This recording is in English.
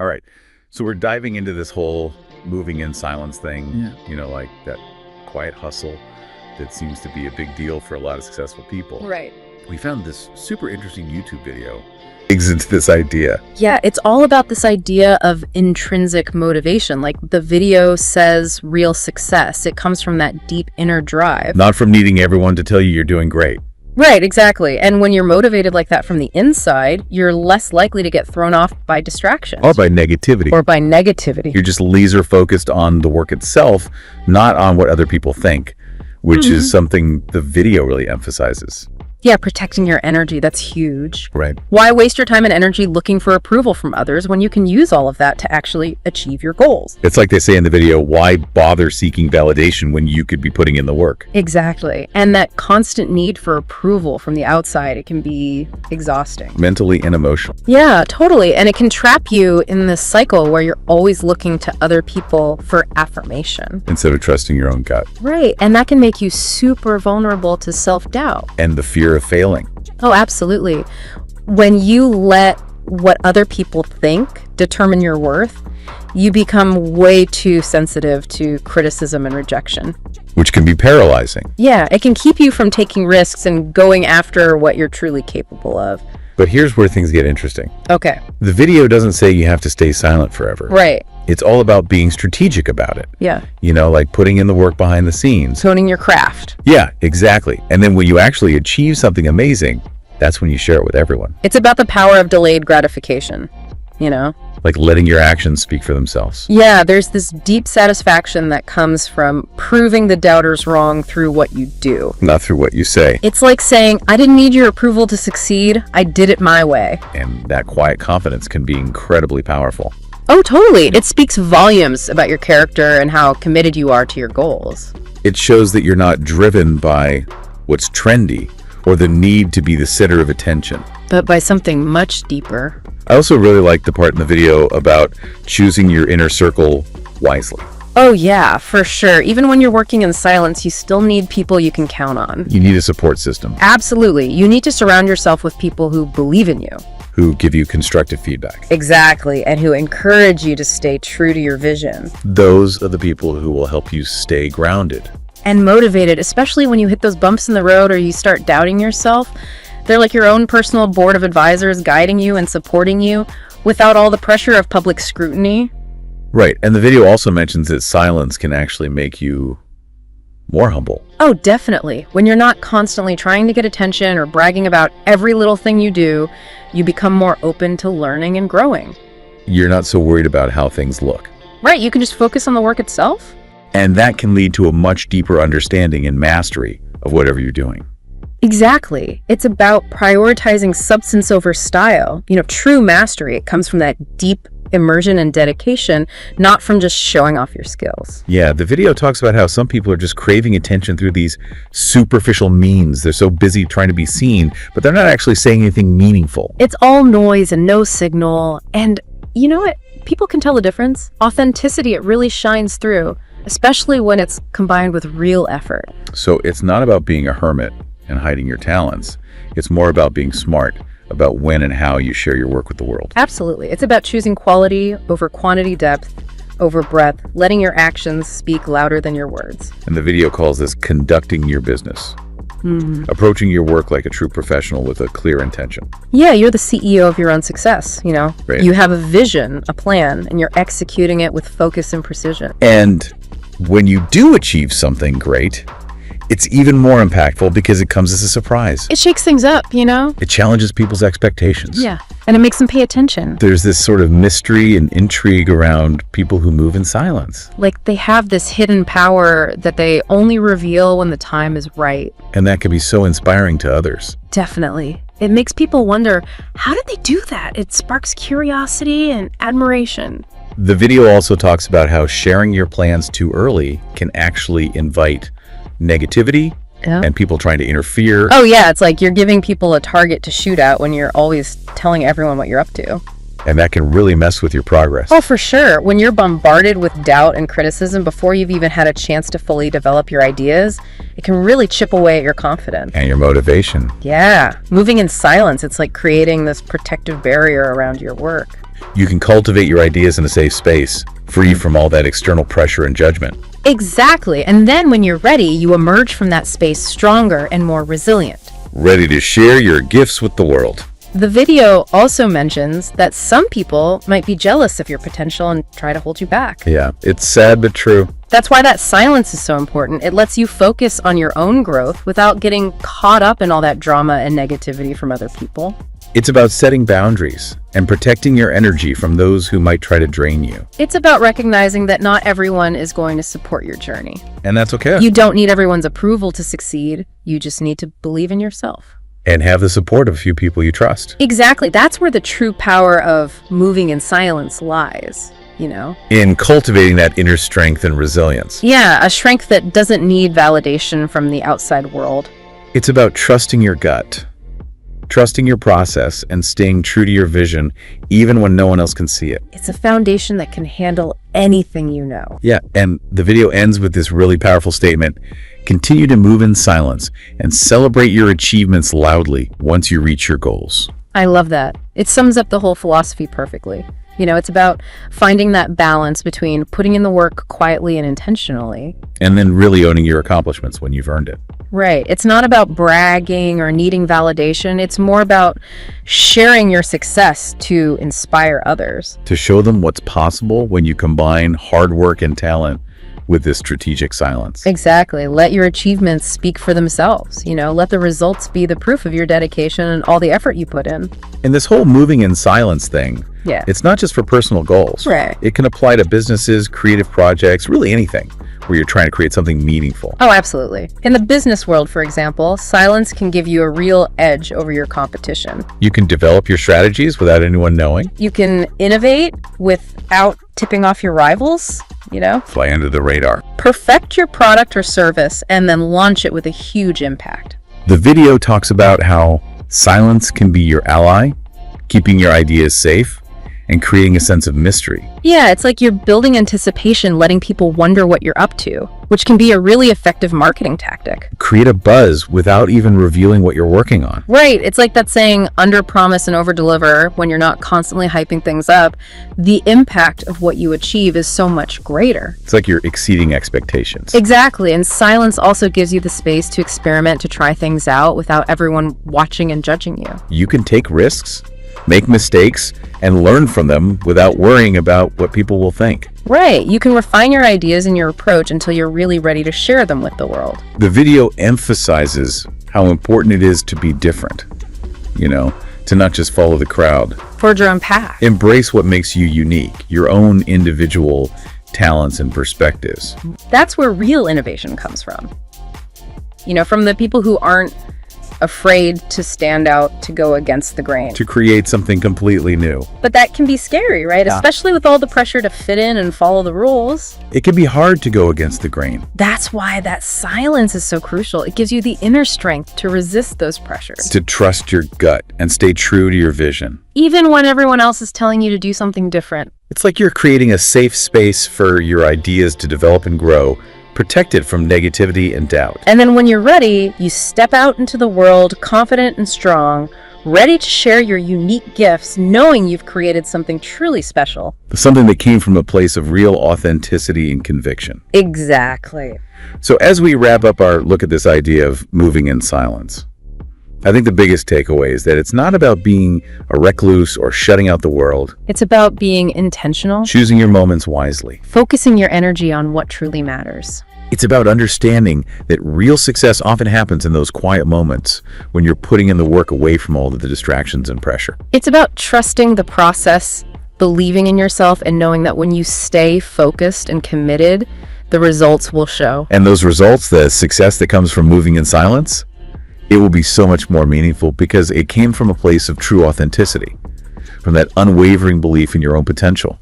All right. So we're diving into this whole moving in silence thing, like that quiet hustle that seems to be a big deal for a lot of successful people. Right. We found this super interesting YouTube video digs into this idea. Yeah, it's all about this idea of intrinsic motivation. Like the video says, real success. It comes from that deep inner drive. Not from needing everyone to tell you you're doing great. Right, exactly. And when you're motivated like that from the inside, you're less likely to get thrown off by distractions. Or by negativity. You're just laser focused on the work itself, not on what other people think, which is something the video really emphasizes. Yeah, protecting your energy, that's huge. Right. Why waste your time and energy looking for approval from others when you can use all of that to actually achieve your goals? It's like they say in the video, why bother seeking validation when you could be putting in the work? Exactly. And that constant need for approval from the outside, it can be exhausting. Mentally and emotionally. Yeah, totally. And it can trap you in this cycle where you're always looking to other people for affirmation. Instead of trusting your own gut. Right. And that can make you super vulnerable to self-doubt. And the fear of failing. Oh, absolutely. When you let what other people think determine your worth, you become way too sensitive to criticism and rejection. Which can be paralyzing. Yeah, it can keep you from taking risks and going after what you're truly capable of. But here's where things get interesting. Okay. The video doesn't say you have to stay silent forever. Right. It's all about being strategic about it. Yeah. Like putting in the work behind the scenes. Honing your craft. Yeah, exactly. And then when you actually achieve something amazing, that's when you share it with everyone. It's about the power of delayed gratification, Like letting your actions speak for themselves. Yeah, there's this deep satisfaction that comes from proving the doubters wrong through what you do. Not through what you say. It's like saying, I didn't need your approval to succeed. I did it my way. And that quiet confidence can be incredibly powerful. Oh, totally. It speaks volumes about your character and how committed you are to your goals. It shows that you're not driven by what's trendy or the need to be the center of attention, but by something much deeper. I also really like the part in the video about choosing your inner circle wisely. Oh yeah, for sure. Even when you're working in silence, you still need people you can count on. You need a support system. Absolutely. You need to surround yourself with people who believe in you. Who give you constructive feedback. Exactly, and who encourage you to stay true to your vision. Those are the people who will help you stay grounded. And motivated, especially when you hit those bumps in the road or you start doubting yourself. They're like your own personal board of advisors guiding you and supporting you without all the pressure of public scrutiny. Right, and the video also mentions that silence can actually make you more humble. Oh, definitely. When you're not constantly trying to get attention or bragging about every little thing you do, you become more open to learning and growing. You're not so worried about how things look. Right, you can just focus on the work itself. And that can lead to a much deeper understanding and mastery of whatever you're doing. Exactly. It's about prioritizing substance over style. True mastery, it comes from that deep immersion and dedication, not from just showing off your skills. Yeah, the video talks about how some people are just craving attention through these superficial means. They're so busy trying to be seen, but they're not actually saying anything meaningful. It's all noise and no signal. And you know what? People can tell the difference. Authenticity, it really shines through, especially when it's combined with real effort. So it's not about being a hermit and hiding your talents. It's more about being smart about when and how you share your work with the world. Absolutely. It's about choosing quality over quantity, depth over breadth, letting your actions speak louder than your words. And the video calls this conducting your business. Approaching your work like a true professional with a clear intention. Yeah, you're the CEO of your own success, Right. You have a vision, a plan, and you're executing it with focus and precision. And when you do achieve something great, it's even more impactful because it comes as a surprise. It shakes things up, It challenges people's expectations. Yeah, and it makes them pay attention. There's this sort of mystery and intrigue around people who move in silence. Like they have this hidden power that they only reveal when the time is right. And that can be so inspiring to others. Definitely. It makes people wonder, how did they do that? It sparks curiosity and admiration. The video also talks about how sharing your plans too early can actually invite negativity and people trying to interfere. Oh yeah, it's like you're giving people a target to shoot at when you're always telling everyone what you're up to. And that can really mess with your progress. Oh, for sure. When you're bombarded with doubt and criticism before you've even had a chance to fully develop your ideas, it can really chip away at your confidence. And your motivation. Yeah. Moving in silence, it's like creating this protective barrier around your work. You can cultivate your ideas in a safe space, free from all that external pressure and judgment. Exactly. And then when you're ready, you emerge from that space stronger and more resilient. Ready to share your gifts with the world. The video also mentions that some people might be jealous of your potential and try to hold you back. Yeah, it's sad but true. That's why that silence is so important. It lets you focus on your own growth without getting caught up in all that drama and negativity from other people. It's about setting boundaries and protecting your energy from those who might try to drain you. It's about recognizing that not everyone is going to support your journey. And that's okay. You don't need everyone's approval to succeed. You just need to believe in yourself. And have the support of a few people you trust. Exactly. That's where the true power of moving in silence lies, you know? In cultivating that inner strength and resilience. Yeah, a strength that doesn't need validation from the outside world. It's about trusting your gut, trusting your process, and staying true to your vision, even when no one else can see it. It's a foundation that can handle anything you know. Yeah, and the video ends with this really powerful statement. Continue to move in silence and celebrate your achievements loudly once you reach your goals. I love that. It sums up the whole philosophy perfectly. You know, it's about finding that balance between putting in the work quietly and intentionally. And then really owning your accomplishments when you've earned it. Right. It's not about bragging or needing validation. It's more about sharing your success to inspire others. To show them what's possible when you combine hard work and talent with this strategic silence. Exactly. Let your achievements speak for themselves. You know, let the results be the proof of your dedication and all the effort you put in. And this whole moving in silence thing, it's not just for personal goals. Right. It can apply to businesses, creative projects, really anything where you're trying to create something meaningful. Oh, absolutely. In the business world, for example, silence can give you a real edge over your competition. You can develop your strategies without anyone knowing. You can innovate without tipping off your rivals, you know? Fly under the radar. Perfect your product or service and then launch it with a huge impact. The video talks about how silence can be your ally, keeping your ideas safe, and creating a sense of mystery. Yeah, it's like you're building anticipation, letting people wonder what you're up to, which can be a really effective marketing tactic. Create a buzz without even revealing what you're working on. Right. It's like that saying, under promise and over deliver. When you're not constantly hyping things up, the impact of what you achieve is so much greater. It's like you're exceeding expectations. Exactly. And silence also gives you the space to experiment, to try things out without everyone watching and judging you. You can take risks, make mistakes, and learn from them without worrying about what people will think. Right. You can refine your ideas and your approach until you're really ready to share them with the world. The video emphasizes how important it is to be different, you know, to not just follow the crowd. Forge your own path. Embrace what makes you unique, your own individual talents and perspectives. That's where real innovation comes from. You know, from the people who aren't afraid to stand out, to go against the grain. To create something completely new. But that can be scary, right? Yeah. Especially with all the pressure to fit in and follow the rules. It can be hard to go against the grain. That's why that silence is so crucial. It gives you the inner strength to resist those pressures. To trust your gut and stay true to your vision. Even when everyone else is telling you to do something different. It's like you're creating a safe space for your ideas to develop and grow, protected from negativity and doubt. And then when you're ready, you step out into the world confident and strong, ready to share your unique gifts, knowing you've created something truly special. Something that came from a place of real authenticity and conviction. Exactly. So as we wrap up our look at this idea of moving in silence, I think the biggest takeaway is that it's not about being a recluse or shutting out the world. It's about being intentional, choosing your moments wisely, focusing your energy on what truly matters. It's about understanding that real success often happens in those quiet moments when you're putting in the work away from all of the distractions and pressure. It's about trusting the process, believing in yourself, and knowing that when you stay focused and committed, the results will show. And those results, the success that comes from moving in silence, it will be so much more meaningful because it came from a place of true authenticity, from that unwavering belief in your own potential.